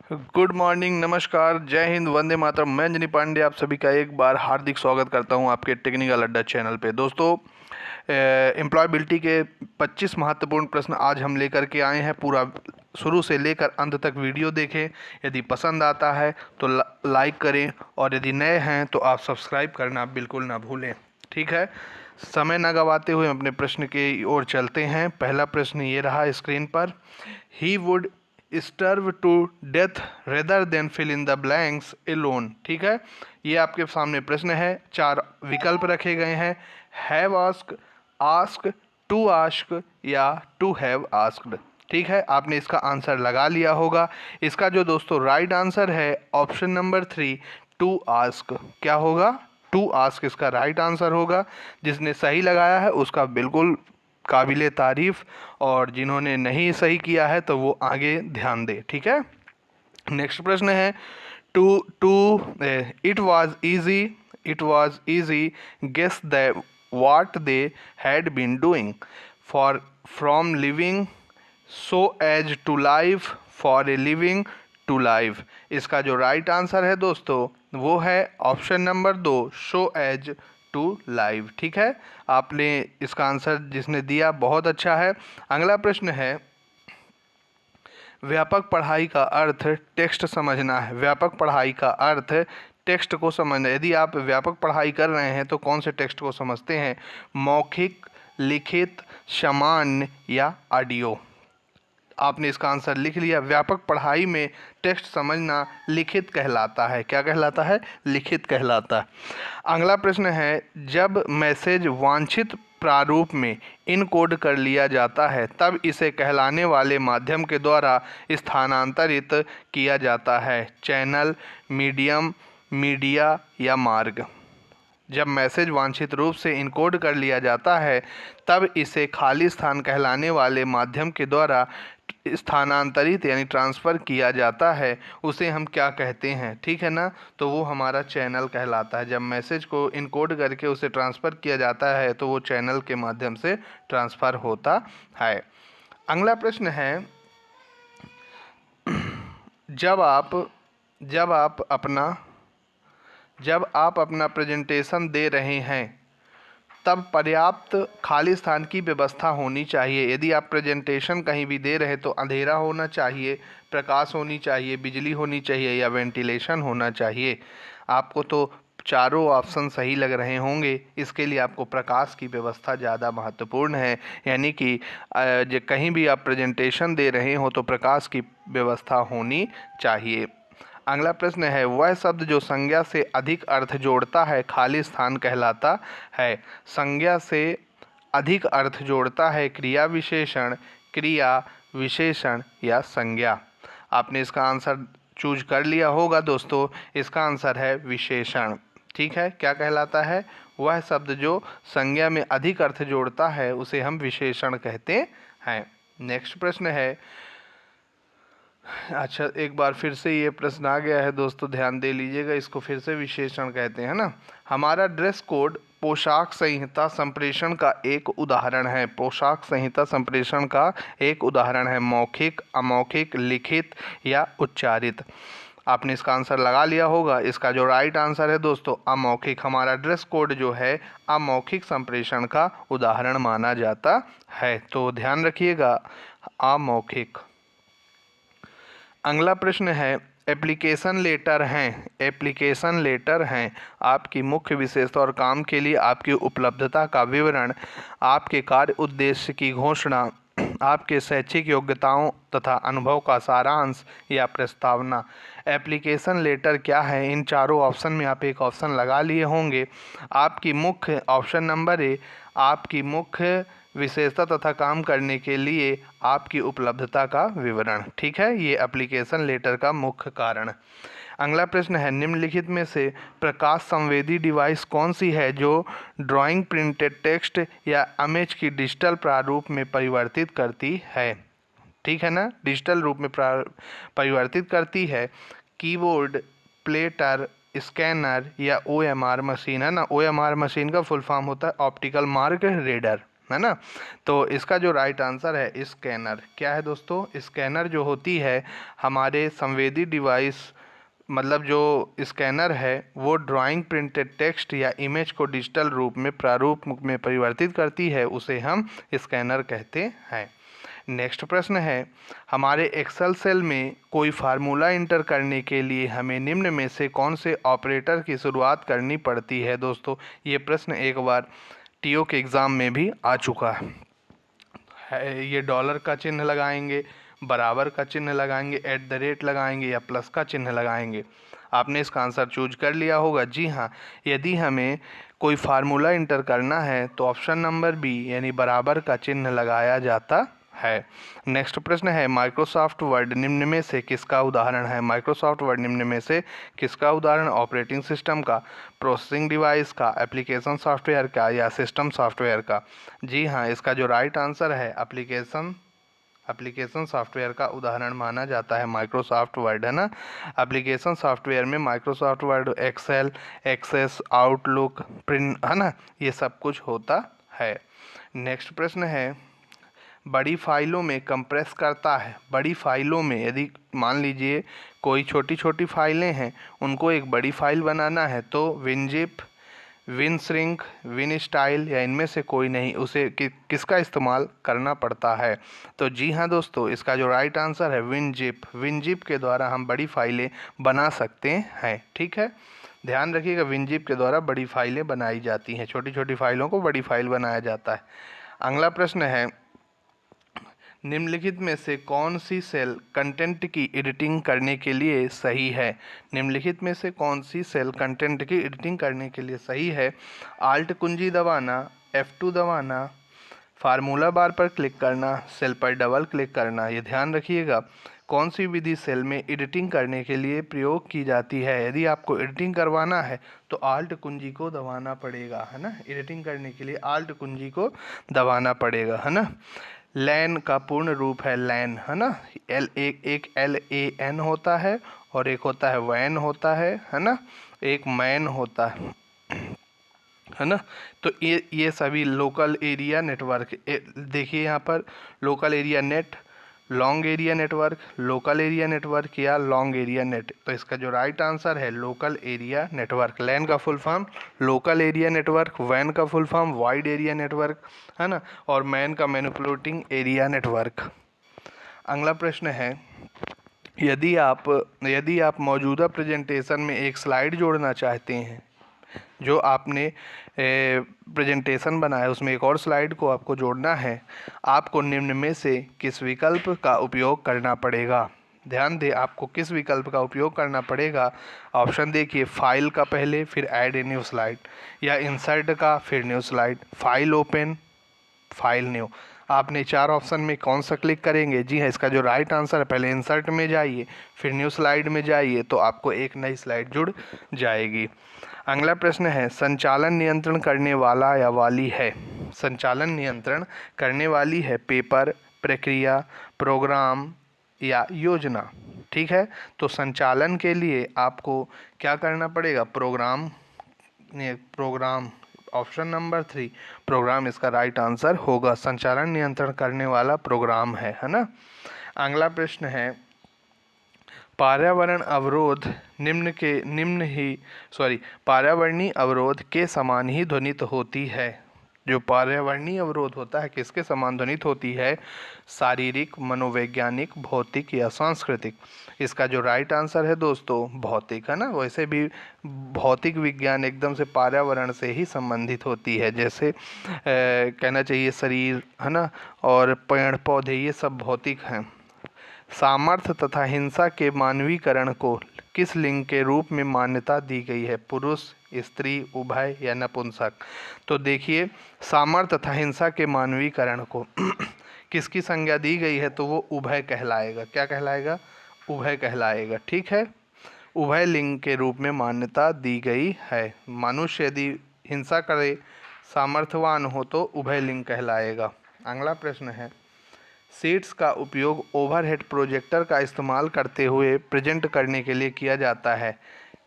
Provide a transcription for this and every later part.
Good morning, नमस्कार, जय हिंद, वंदे मातरम। मैं अंजनी पांडे आप सभी का एक बार हार्दिक स्वागत करता हूं आपके टेक्निकल अड्डा चैनल पे। दोस्तों, एम्प्लॉयबिलिटी के 25 महत्वपूर्ण प्रश्न आज हम लेकर के आए हैं। पूरा शुरू से लेकर अंत तक वीडियो देखें। यदि पसंद आता है तो लाइक करें और यदि नए हैं तो आप सब्सक्राइब करना बिल्कुल ना भूलें। ठीक है, समय न गवाते हुए अपने प्रश्न की ओर चलते हैं। पहला प्रश्न ये रहा स्क्रीन पर। He would starve to death rather than fill in the blanks alone. ठीक है, ये आपके सामने प्रश्न है। 4 विकल्प रखे गए हैं। Have ask, ask, to ask या टू हैव आस्क्ड। ठीक है, आपने इसका आंसर लगा लिया होगा। इसका जो दोस्तों राइट आंसर है ऑप्शन नंबर 3, टू आस्क। क्या होगा? टू आस्क इसका राइट आंसर होगा। जिसने सही लगाया है उसका बिल्कुल काबिले तारीफ़, और जिन्होंने नहीं सही किया है तो वो आगे ध्यान दे। ठीक है, नेक्स्ट प्रश्न है। To to it was easy guess the what they had been doing for from living so as to life for a living to life. इसका जो राइट आंसर है दोस्तों वो है option number 2, so as to live. ठीक है, आपने इसका आंसर जिसने दिया बहुत अच्छा है। अगला प्रश्न है। व्यापक पढ़ाई का अर्थ टेक्स्ट समझना है। व्यापक पढ़ाई का अर्थ टेक्स्ट को समझना। यदि आप व्यापक पढ़ाई कर रहे हैं तो कौन से टेक्स्ट को समझते हैं? मौखिक, लिखित, सामान्य या ऑडियो? आपने इसका आंसर लिख लिया। व्यापक पढ़ाई में टेक्स्ट समझना लिखित कहलाता है। क्या कहलाता है? लिखित कहलाता है। अगला प्रश्न है। जब मैसेज वांछित प्रारूप में इनकोड कर लिया जाता है तब इसे कहलाने वाले माध्यम के द्वारा स्थानांतरित किया जाता है। चैनल, मीडियम, मीडिया या मार्ग? जब मैसेज वांछित रूप से इनकोड कर लिया जाता है तब इसे खाली स्थान कहलाने वाले माध्यम के द्वारा स्थानांतरित यानी ट्रांसफ़र किया जाता है, उसे हम क्या कहते हैं? ठीक है ना, तो वो हमारा चैनल कहलाता है। जब मैसेज को इनकोड करके उसे ट्रांसफ़र किया जाता है तो वो चैनल के माध्यम से ट्रांसफ़र होता है। अगला प्रश्न है। जब आप अपना प्रेजेंटेशन दे रहे हैं तब पर्याप्त खाली स्थान की व्यवस्था होनी चाहिए। यदि आप प्रेजेंटेशन कहीं भी दे रहे तो अंधेरा होना चाहिए, प्रकाश होनी चाहिए, बिजली होनी चाहिए या वेंटिलेशन होना चाहिए। आपको तो चारों ऑप्शन सही लग रहे होंगे। इसके लिए आपको प्रकाश की व्यवस्था ज़्यादा महत्वपूर्ण है। यानी कि कहीं भी आप प्रेजेंटेशन दे रहे हो तो प्रकाश की व्यवस्था होनी चाहिए। अगला प्रश्न है। वह शब्द जो संज्ञा से अधिक अर्थ जोड़ता है खाली स्थान कहलाता है। संज्ञा से अधिक अर्थ जोड़ता है क्रिया विशेषण, क्रिया विशेषण या संज्ञा? आपने इसका आंसर चूज कर लिया होगा दोस्तों। इसका आंसर है विशेषण। ठीक है, क्या कहलाता है? वह शब्द जो संज्ञा में अधिक अर्थ जोड़ता है उसे हम विशेषण कहते हैं। नेक्स्ट प्रश्न है। अच्छा, एक बार फिर से ये प्रश्न आ गया है दोस्तों, ध्यान दे लीजिएगा। इसको फिर से विशेषण कहते हैं ना। हमारा ड्रेस कोड पोशाक संहिता संप्रेषण का एक उदाहरण है। पोशाक संहिता संप्रेषण का एक उदाहरण है। मौखिक, अमौखिक, लिखित या उच्चारित? आपने इसका आंसर लगा लिया होगा। इसका जो राइट आंसर है दोस्तों अमौखिक। हमारा ड्रेस कोड जो है अमौखिक संप्रेषण का उदाहरण माना जाता है। तो ध्यान रखिएगा, अमौखिक। अगला प्रश्न है। एप्लीकेशन लेटर हैं आपकी मुख्य विशेषता और काम के लिए आपकी उपलब्धता का विवरण, आपके कार्य उद्देश्य की घोषणा, आपके शैक्षिक योग्यताओं तथा अनुभव का सारांश या प्रस्तावना। एप्लीकेशन लेटर क्या है? इन चारों ऑप्शन में आप एक ऑप्शन लगा लिए होंगे। आपकी मुख्य, ऑप्शन नंबर ए, आपकी मुख्य विशेषता तथा काम करने के लिए आपकी उपलब्धता का विवरण। ठीक है, ये एप्लीकेशन लेटर का मुख्य कारण। अगला प्रश्न है। निम्नलिखित में से प्रकाश संवेदी डिवाइस कौन सी है जो ड्राइंग, प्रिंटेड टेक्स्ट या इमेज की डिजिटल प्रारूप में परिवर्तित करती है? ठीक है ना, डिजिटल रूप में परिवर्तित करती है। कीबोर्ड, प्लेटर, स्कैनर या OMR मशीन? है ना, OMR मशीन का फुल फॉर्म होता है ऑप्टिकल मार्क रीडर। है ना। तो इसका जो राइट आंसर है स्कैनर। क्या है दोस्तों? स्कैनर जो होती है हमारे संवेदी डिवाइस, मतलब जो स्कैनर है वो ड्राइंग, प्रिंटेड टेक्स्ट या इमेज को डिजिटल रूप में प्रारूप में परिवर्तित करती है, उसे हम स्कैनर कहते हैं। नेक्स्ट प्रश्न है, हमारे एक्सेल सेल में कोई फार्मूला इंटर करने के लिए हमें निम्न में से कौन से ऑपरेटर की शुरुआत करनी पड़ती है? दोस्तों ये प्रश्न एक बार टीओ के एग्ज़ाम में भी आ चुका है। ये डॉलर का चिन्ह लगाएंगे, बराबर का चिन्ह लगाएंगे, एट द रेट लगाएंगे या प्लस का चिन्ह लगाएंगे। आपने इसका आंसर चूज कर लिया होगा। जी हाँ, यदि हमें कोई फार्मूला इंटर करना है तो ऑप्शन नंबर बी यानी बराबर का चिन्ह लगाया जाता है। नेक्स्ट प्रश्न है, माइक्रोसॉफ्ट वर्ड निम्न में से किसका उदाहरण है? माइक्रोसॉफ्ट वर्ड निम्न में से किसका उदाहरण? ऑपरेटिंग सिस्टम का, प्रोसेसिंग डिवाइस का, एप्लीकेशन सॉफ्टवेयर का या सिस्टम सॉफ्टवेयर का? जी हाँ, इसका जो राइट आंसर है एप्लीकेशन सॉफ्टवेयर का उदाहरण माना जाता है माइक्रोसॉफ्ट वर्ड, है ना। एप्लीकेशन सॉफ्टवेयर में Microsoft Word, Excel, Access, Outlook, print, है ना, ये सब कुछ होता है। नेक्स्ट प्रश्न है, बड़ी फाइलों में कंप्रेस करता है। बड़ी फाइलों में, यदि मान लीजिए कोई छोटी छोटी फाइलें हैं उनको एक बड़ी फाइल बनाना है तो विनजिप, विनश्रिंक, विनस्टाइल या इनमें से कोई नहीं, उसे किसका इस्तेमाल करना पड़ता है? तो जी हाँ दोस्तों, इसका जो राइट आंसर है विनजिप। विनजिप के द्वारा हम बड़ी फाइलें बना सकते हैं। ठीक है, ध्यान रखिएगा, विनजिप के द्वारा बड़ी फाइलें बनाई जाती हैं, छोटी छोटी फाइलों को बड़ी फाइल बनाया जाता है। अगला प्रश्न है, निम्नलिखित में से कौन सी सेल कंटेंट की एडिटिंग करने के लिए सही है? निम्नलिखित में से कौन सी सेल कंटेंट की एडिटिंग करने के लिए सही है? आल्ट कुंजी दबाना, F2 दबाना, फार्मूला बार पर क्लिक करना, सेल पर डबल क्लिक करना। ये ध्यान रखिएगा, कौन सी विधि सेल में एडिटिंग करने के लिए प्रयोग की जाती है। यदि आपको एडिटिंग करवाना है तो आल्ट कुंजी को दबाना पड़ेगा, है ना। एडिटिंग करने के लिए आल्ट कुंजी को दबाना पड़ेगा, है ना। लैन का पूर्ण रूप है लैन, है ना। एक LAN होता है और एक होता है वैन होता है ना, एक मैन होता है ना। तो ये सभी लोकल एरिया नेटवर्क, देखिए यहाँ पर local area net, long area network, local area network या लॉन्ग एरिया नेट। तो इसका जो राइट आंसर है लोकल एरिया नेटवर्क। लैन का full form local area network, वैन का full form wide area network, है ना, और मैन का मैनिपुलेटिंग एरिया नेटवर्क। अगला प्रश्न है, यदि आप मौजूदा प्रेजेंटेशन में एक स्लाइड जोड़ना चाहते हैं, जो आपने प्रेजेंटेशन बनाया उसमें एक और स्लाइड को आपको जोड़ना है, आपको निम्न में से किस विकल्प का उपयोग करना पड़ेगा? ध्यान दें, आपको किस विकल्प का उपयोग करना पड़ेगा? ऑप्शन देखिए, फाइल का पहले, फिर ऐड ए न्यू स्लाइड, या इंसर्ट का फिर new slide, file open, file new. आपने चार ऑप्शन में कौन सा क्लिक करेंगे? जी हाँ, इसका जो राइट आंसर है, पहले इंसर्ट में जाइए, फिर न्यू स्लाइड में जाइए, तो आपको एक नई स्लाइड जुड़ जाएगी। अगला प्रश्न है, संचालन नियंत्रण करने वाला या वाली है? संचालन नियंत्रण करने वाली है पेपर, प्रक्रिया, प्रोग्राम या योजना। ठीक है, तो संचालन के लिए आपको क्या करना पड़ेगा? प्रोग्राम, ऑप्शन नंबर 3 प्रोग्राम इसका राइट आंसर होगा। संचालन नियंत्रण करने वाला प्रोग्राम है ना। अगला प्रश्न है, पर्यावरण अवरोध पर्यावरणीय अवरोध के समान ही ध्वनित होती है। जो पर्यावरणीय अवरोध होता है किसके समान ध्वनित होती है? शारीरिक, मनोवैज्ञानिक, भौतिक या सांस्कृतिक। इसका जो राइट आंसर है दोस्तों भौतिक, है ना। वैसे भी भौतिक विज्ञान एकदम से पर्यावरण से ही संबंधित होती है, जैसे कहना चाहिए शरीर, है ना, और पेड़ पौधे, ये सब भौतिक हैं। सामर्थ्य तथा हिंसा के मानवीकरण को किस लिंग के रूप में मान्यता दी गई है? पुरुष, स्त्री, उभय या नपुंसक। तो देखिए, सामर्थ्य तथा हिंसा के मानवीकरण को किसकी संज्ञा दी गई है? तो वो उभय कहलाएगा। क्या कहलाएगा? उभय कहलाएगा। ठीक है, उभय लिंग के रूप में मान्यता दी गई है। मनुष्य यदि हिंसा करे, सामर्थ्यवान हो, तो उभय लिंग कहलाएगा। अगला प्रश्न है, शीट्स का उपयोग ओवरहेड प्रोजेक्टर का इस्तेमाल करते हुए प्रेजेंट करने के लिए किया जाता है।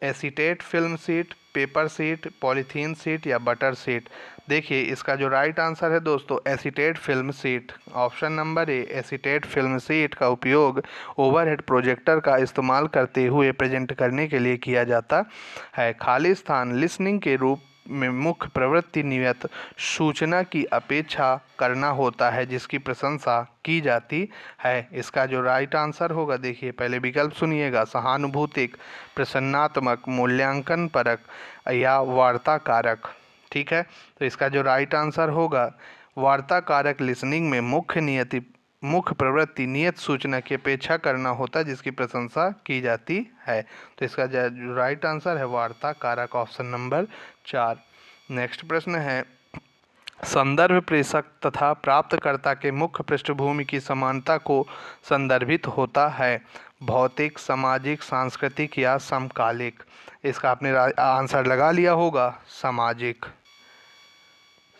Acetate film sheet, paper sheet, polythene sheet या बटर शीट। देखिए इसका जो राइट आंसर है दोस्तों acetate film seat. Option number A acetate film seat का उपयोग ओवरहेड प्रोजेक्टर का इस्तेमाल करते हुए प्रेजेंट करने के लिए किया जाता है। खाली स्थान लिसनिंग के रूप में मुख्य प्रवृत्ति नियत सूचना की अपेक्षा करना होता है जिसकी प्रशंसा की जाती है। इसका जो राइट आंसर होगा, देखिए पहले विकल्प सुनिएगा, सहानुभूतिक, प्रसन्नात्मक, मूल्यांकन परक या वार्ताकारक। ठीक है, तो इसका जो राइट आंसर होगा वार्ताकारक लिसनिंग में मुख्य प्रवृत्ति नियत सूचना की अपेक्षा करना होता है जिसकी प्रशंसा की जाती है। तो इसका जो राइट आंसर है वार्ताकारक, ऑप्शन नंबर 4। नेक्स्ट प्रश्न है, संदर्भ प्रेषक तथा प्राप्तकर्ता के मुख्य पृष्ठभूमि की समानता को संदर्भित होता है, भौतिक, सामाजिक, सांस्कृतिक या समकालिक। इसका आपने आंसर लगा लिया होगा, सामाजिक।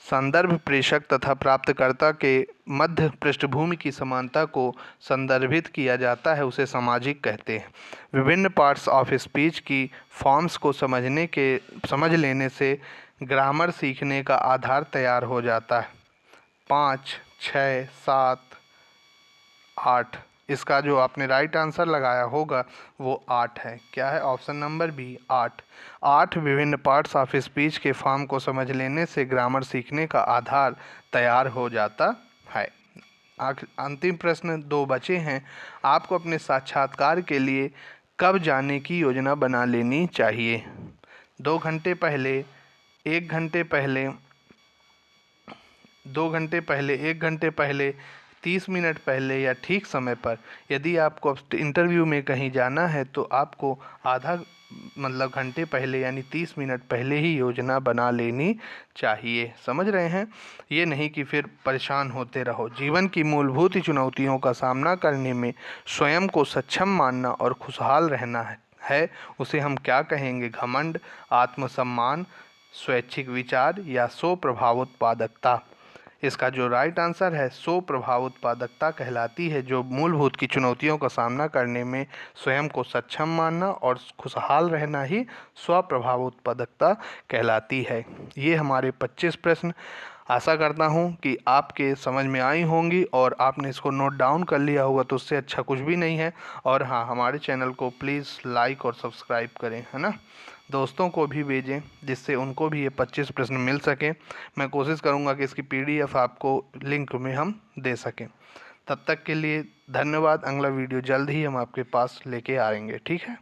संदर्भ प्रेषक तथा प्राप्तकर्ता के मध्य पृष्ठभूमि की समानता को संदर्भित किया जाता है, उसे सामाजिक कहते हैं। विभिन्न पार्ट्स ऑफ स्पीच की फॉर्म्स को समझ लेने से ग्रामर सीखने का आधार तैयार हो जाता है। 5, 6, 7, 8। इसका जो आपने राइट आंसर लगाया होगा वो 8 है। क्या है? Option number B, 8। 8 विभिन्न पार्ट्स ऑफ स्पीच के फॉर्म को समझ लेने से ग्रामर सीखने का आधार तैयार हो जाता है। अंतिम प्रश्न 2 बचे हैं। आपको अपने साक्षात्कार के लिए कब जाने की योजना बना लेनी चाहिए? 2 घंटे पहले, 1 घंटे पहले, 2 घंटे पहले, 1 घंटे पहले, 30 मिनट पहले या ठीक समय पर? यदि आपको इंटरव्यू में कहीं जाना है तो आपको आधा घंटे पहले यानी 30 मिनट पहले ही योजना बना लेनी चाहिए। समझ रहे हैं? ये नहीं कि फिर परेशान होते रहो। जीवन की मूलभूत चुनौतियों का सामना करने में स्वयं को सक्षम मानना और खुशहाल रहना है उसे हम क्या कहेंगे? घमंड, आत्मसम्मान, स्वैच्छिक विचार या स्व प्रभाव उत्पादकता। इसका जो राइट आंसर है स्व प्रभाव उत्पादकता कहलाती है, जो मूलभूत की चुनौतियों का सामना करने में स्वयं को सक्षम मानना और खुशहाल रहना ही स्व प्रभाव उत्पादकता कहलाती है। ये हमारे 25 प्रश्न, आशा करता हूँ कि आपके समझ में आई होंगी और आपने इसको नोट डाउन कर लिया होगा, तो उससे अच्छा कुछ भी नहीं है। और हाँ, हमारे चैनल को प्लीज़ लाइक और सब्सक्राइब करें, है ना। दोस्तों को भी भेजें जिससे उनको भी ये 25 प्रश्न मिल सकें। मैं कोशिश करूँगा कि इसकी PDF आपको लिंक में हम दे सकें। तब तक के लिए धन्यवाद। अगला वीडियो जल्द ही हम आपके पास लेके आएंगे, ठीक है।